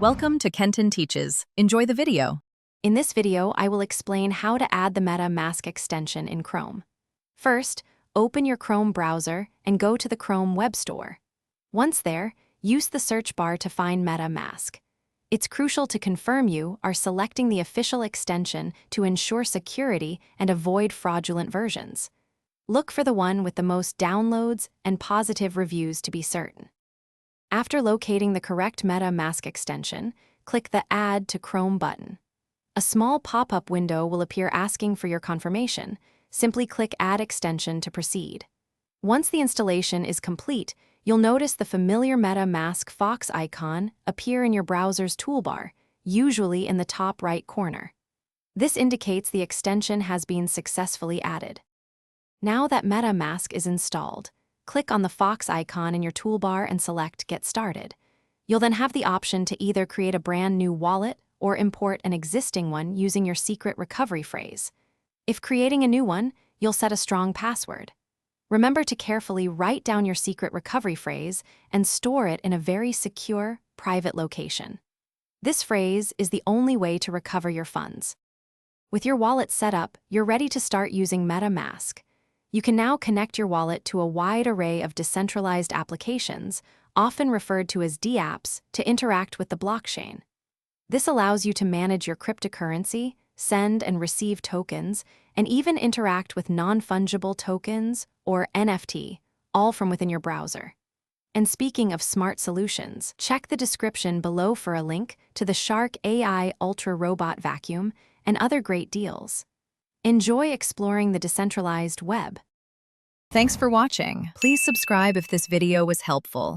Welcome to Kenton Teaches. Enjoy the video. In this video, I will explain how to add the MetaMask extension in Chrome. First, open your Chrome browser and go to the Chrome Web Store. Once there, use the search bar to find MetaMask. It's crucial to confirm you are selecting the official extension to ensure security and avoid fraudulent versions. Look for the one with the most downloads and positive reviews to be certain. After locating the correct MetaMask extension, click the Add to Chrome button. A small pop-up window will appear asking for your confirmation. Simply click Add Extension to proceed. Once the installation is complete, you'll notice the familiar MetaMask Fox icon appear in your browser's toolbar, usually in the top right corner. This indicates the extension has been successfully added. Now that MetaMask is installed, click on the Fox icon in your toolbar and select Get Started. You'll then have the option to either create a brand new wallet or import an existing one using your secret recovery phrase. If creating a new one, you'll set a strong password. Remember to carefully write down your secret recovery phrase and store it in a very secure, private location. This phrase is the only way to recover your funds. With your wallet set up, you're ready to start using MetaMask. You can now connect your wallet to a wide array of decentralized applications, often referred to as dApps, to interact with the blockchain. This allows you to manage your cryptocurrency, send and receive tokens, and even interact with non-fungible tokens, or NFT, all from within your browser. And speaking of smart solutions, check the description below for a link to the Shark AI Ultra Robot Vacuum and other great deals. Enjoy exploring the decentralized web. Thanks for watching. Please subscribe if this video was helpful.